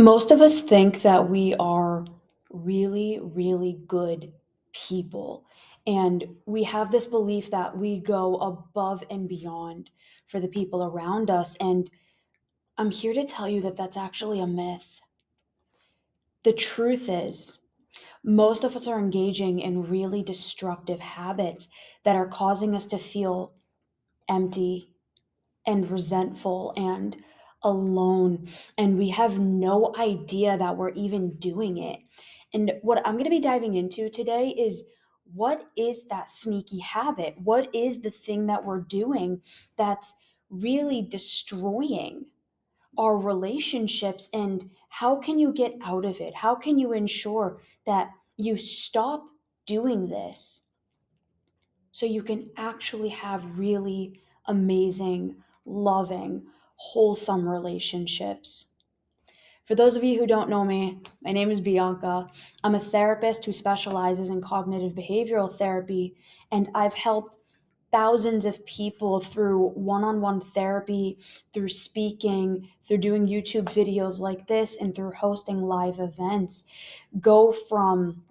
Most of us think that we are really, really good people. And we have this belief that we go above and beyond for the people around us. And I'm here to tell you that that's actually a myth. The truth is, most of us are engaging in really destructive habits that are causing us to feel empty and resentful and alone. And we have no idea that we're even doing it. And what I'm going to be diving into today is what is that sneaky habit? What is the thing that we're doing that's really destroying our relationships? And how can you get out of it? How can you ensure that you stop doing this so you can actually have really amazing, loving, wholesome relationships? For those of you who don't know me, my name is Bianca. I'm a therapist who specializes in cognitive behavioral therapy, and I've helped thousands of people through one on one therapy, through speaking, through doing YouTube videos like this, and through hosting live events go from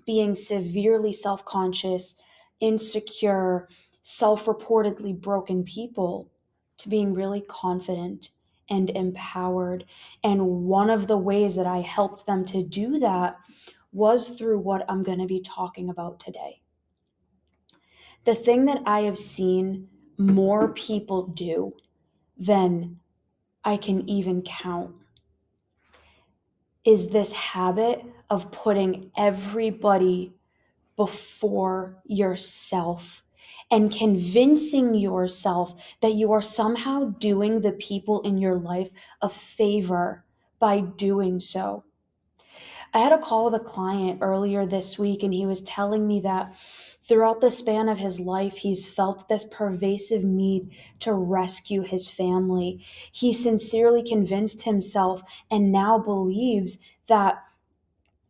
being severely self conscious, insecure, self reportedly broken people to being really confident and empowered. And one of the ways that I helped them to do that was through what I'm going to be talking about today. The thing that I have seen more people do than I can even count is this habit of putting everybody before yourself and convincing yourself that you are somehow doing the people in your life a favor by doing so. I had a call with a client earlier this week, and he was telling me that throughout the span of his life, he's felt this pervasive need to rescue his family. He sincerely convinced himself and now believes that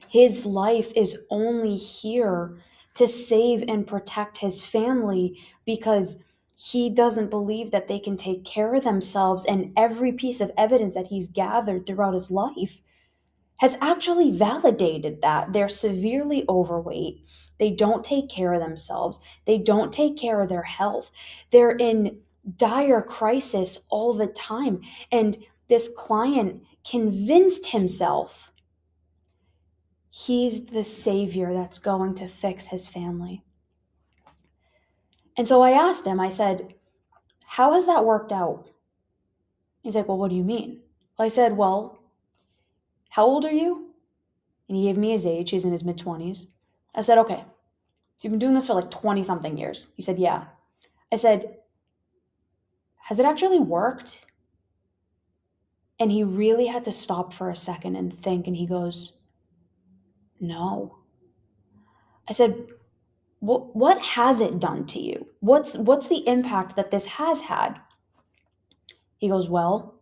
his life is only here to save and protect his family because he doesn't believe that they can take care of themselves. And every piece of evidence that he's gathered throughout his life has actually validated that they're severely overweight. They don't take care of themselves. They don't take care of their health. They're in dire crisis all the time. And this client convinced himself he's the savior that's going to fix his family. And so I asked him, I said, how has that worked out? He's like, well, what do you mean? I said, well, how old are you? And he gave me his age. He's in his mid 20s. I said, okay, so you've been doing this for like 20 something years. He said, yeah. I said, has it actually worked? And he really had to stop for a second and think. And he goes, no. I said, what has it done to you? What's the impact that this has had? He goes, well,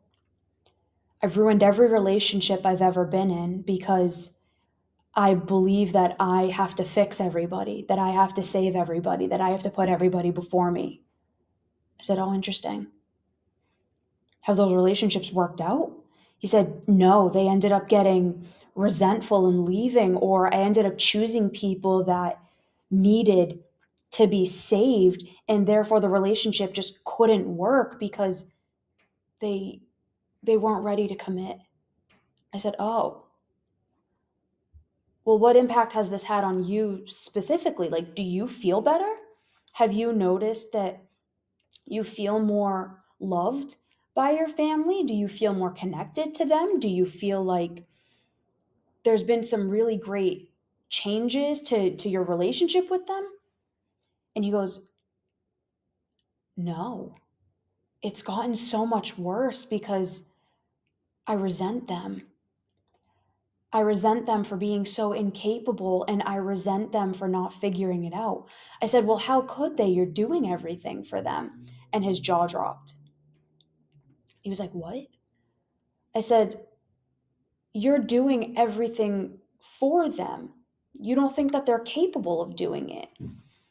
I've ruined every relationship I've ever been in because I believe that I have to fix everybody, that I have to save everybody, that I have to put everybody before me. I said, oh, interesting. Have those relationships worked out? He said, no, they ended up getting resentful and leaving, or I ended up choosing people that needed to be saved, and therefore the relationship just couldn't work because they they weren't ready to commit. I said, oh, well, what impact has this had on you specifically? Like, do you feel better? Have you noticed that you feel more loved by your family? Do you feel more connected to them? Do you feel like there's been some really great changes to your relationship with them? And he goes, no, it's gotten so much worse because I resent them. I resent them for being so incapable, and I resent them for not figuring it out. I said, well, how could they? You're doing everything for them. And his jaw dropped. He was like, what? I said, you're doing everything for them. You don't think that they're capable of doing it.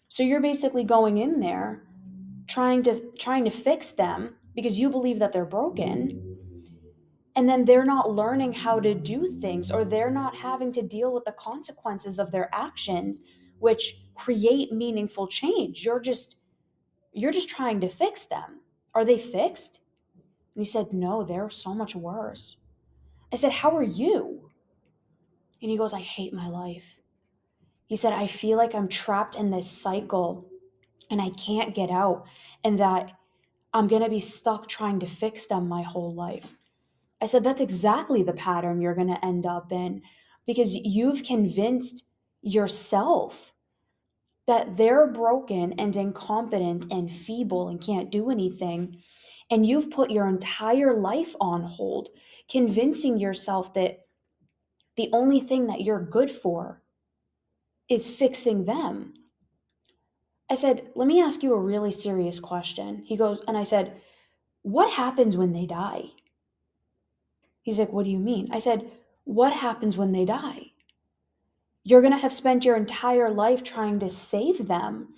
So you're basically going in there trying to fix them because you believe that they're broken. And then they're not learning how to do things, or they're not having to deal with the consequences of their actions, which create meaningful change. You're just trying to fix them. Are they fixed? And he said, no, they're so much worse. I said, how are you? And he goes, I hate my life. He said, I feel like I'm trapped in this cycle and I can't get out, and that I'm going to be stuck trying to fix them my whole life. I said, that's exactly the pattern you're going to end up in, because you've convinced yourself that they're broken and incompetent and feeble and can't do anything. And you've put your entire life on hold, convincing yourself that the only thing that you're good for is fixing them. I said, let me ask you a really serious question. He goes, and I said, what happens when they die? He's like, what do you mean? I said, what happens when they die? You're going to have spent your entire life trying to save them.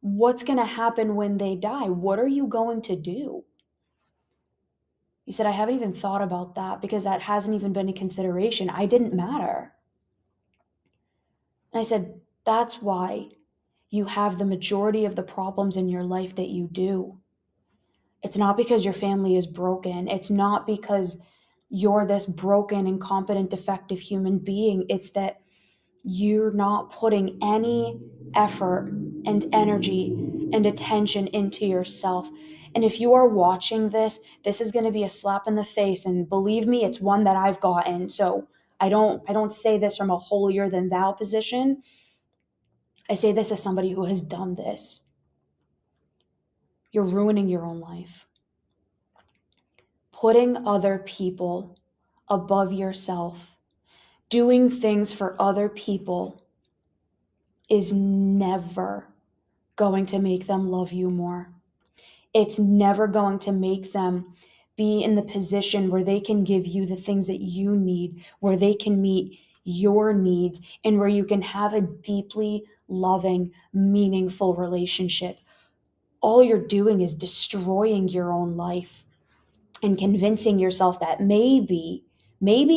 What's going to happen when they die? What are you going to do? He said, I haven't even thought about that because that hasn't even been a consideration. I didn't matter. And I said, that's why you have the majority of the problems in your life that you do. It's not because your family is broken. It's not because you're this broken, incompetent, defective human being. It's that you're not putting any effort and energy and attention into yourself. And if you are watching this, this is going to be a slap in the face, and believe me, it's one that I've gotten. So I don't say this from a holier than thou position. I say this as somebody who has done this. You're ruining your own life. Putting other people above yourself, doing things for other people is never going to make them love you more. It's never going to make them be in the position where they can give you the things that you need, where they can meet your needs, and where you can have a deeply loving, meaningful relationship. All you're doing is destroying your own life and convincing yourself that maybe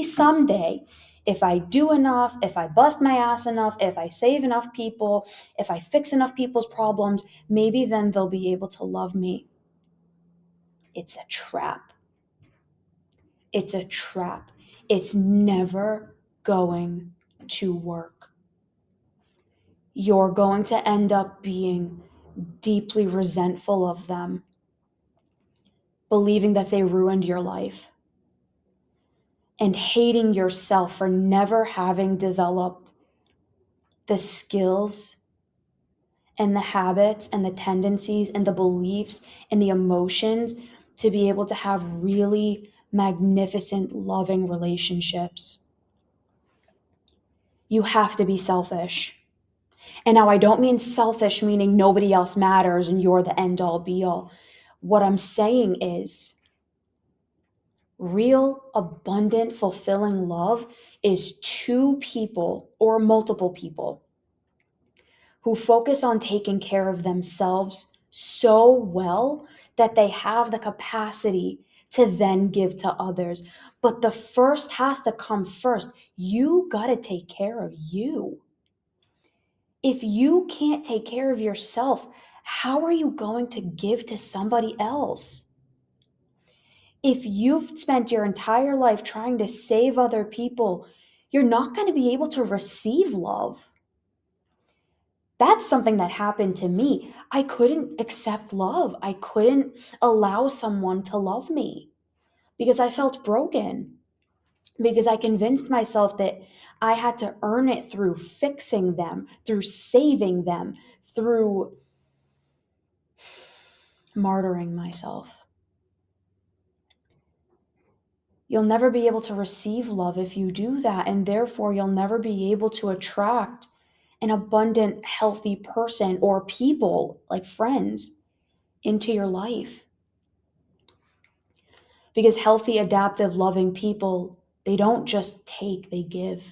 someday, if I do enough, if I bust my ass enough, if I save enough people, if I fix enough people's problems, maybe then they'll be able to love me. It's a trap. It's a trap. It's never going to work. You're going to end up being deeply resentful of them, believing that they ruined your life, and hating yourself for never having developed the skills and the habits and the tendencies and the beliefs and the emotions to be able to have really magnificent, loving relationships. You have to be selfish. And now I don't mean selfish meaning nobody else matters and you're the end all be all. What I'm saying is real, abundant, fulfilling love is two people or multiple people who focus on taking care of themselves so well that they have the capacity to then give to others. But the first has to come first. You got to take care of you. If you can't take care of yourself, how are you going to give to somebody else? If you've spent your entire life trying to save other people, you're not going to be able to receive love. That's something that happened to me. I couldn't accept love. I couldn't allow someone to love me because I felt broken, because I convinced myself that I had to earn it through fixing them, through saving them, through martyring myself. You'll never be able to receive love if you do that, and therefore you'll never be able to attract an abundant, healthy person or people like friends into your life. Because healthy, adaptive, loving people, they don't just take, they give.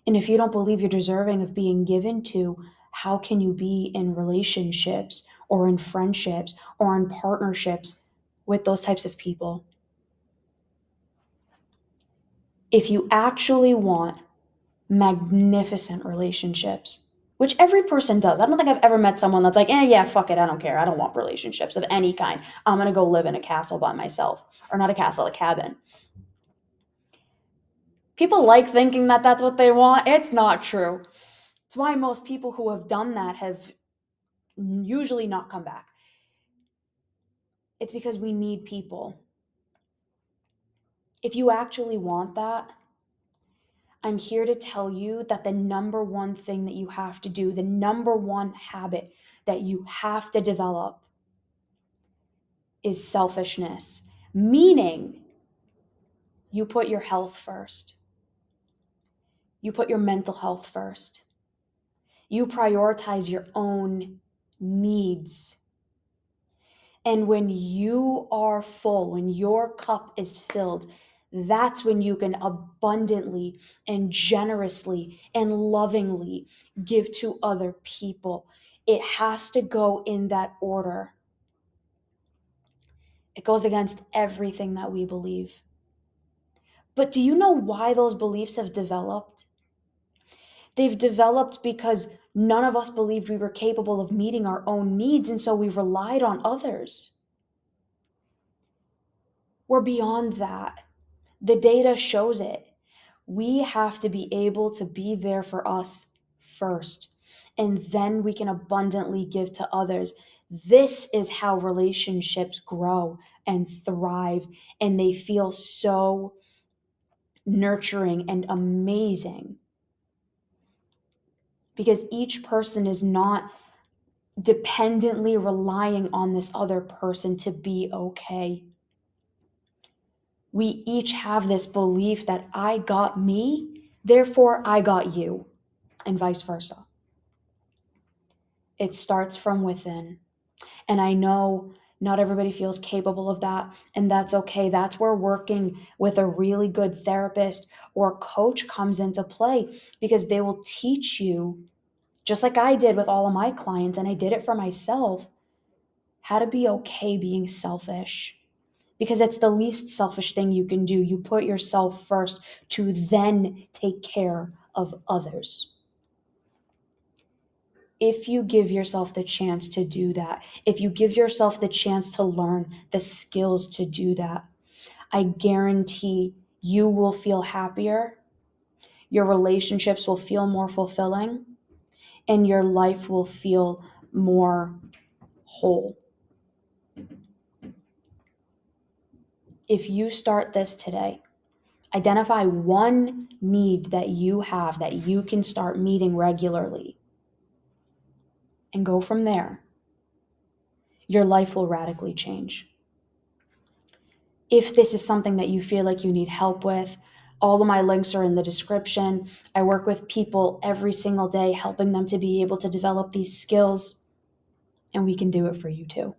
And if you don't believe you're deserving of being given to, how can you be in relationships or in friendships or in partnerships with those types of people? If you actually want magnificent relationships, which every person does. I don't think I've ever met someone that's like, yeah, fuck it, I don't care. I don't want relationships of any kind. I'm going to go live in a castle by myself. Or not a castle, a cabin. People like thinking that that's what they want. It's not true. It's why most people who have done that have usually not come back. It's because we need people. If you actually want that, I'm here to tell you that the number one thing that you have to do, the number one habit that you have to develop is selfishness, meaning you put your health first. You put your mental health first. You prioritize your own needs. And when you are full, when your cup is filled, that's when you can abundantly and generously and lovingly give to other people. It has to go in that order. It goes against everything that we believe. But do you know why those beliefs have developed? They've developed because none of us believed we were capable of meeting our own needs, and so we relied on others. We're beyond that. The data shows it. We have to be able to be there for us first, and then we can abundantly give to others. This is how relationships grow and thrive, and they feel so nurturing and amazing because each person is not dependently relying on this other person to be okay. We each have this belief that I got me, therefore I got you, and vice versa. It starts from within. And I know not everybody feels capable of that, and that's okay. That's where working with a really good therapist or coach comes into play because they will teach you, just like I did with all of my clients, and I did it for myself, how to be okay being selfish. Because it's the least selfish thing you can do. You put yourself first to then take care of others. If you give yourself the chance to do that, if you give yourself the chance to learn the skills to do that, I guarantee you will feel happier, your relationships will feel more fulfilling, and your life will feel more whole. If you start this today, identify one need that you have that you can start meeting regularly and go from there. Your life will radically change. If this is something that you feel like you need help with, all of my links are in the description. I work with people every single day, helping them to be able to develop these skills, and we can do it for you too.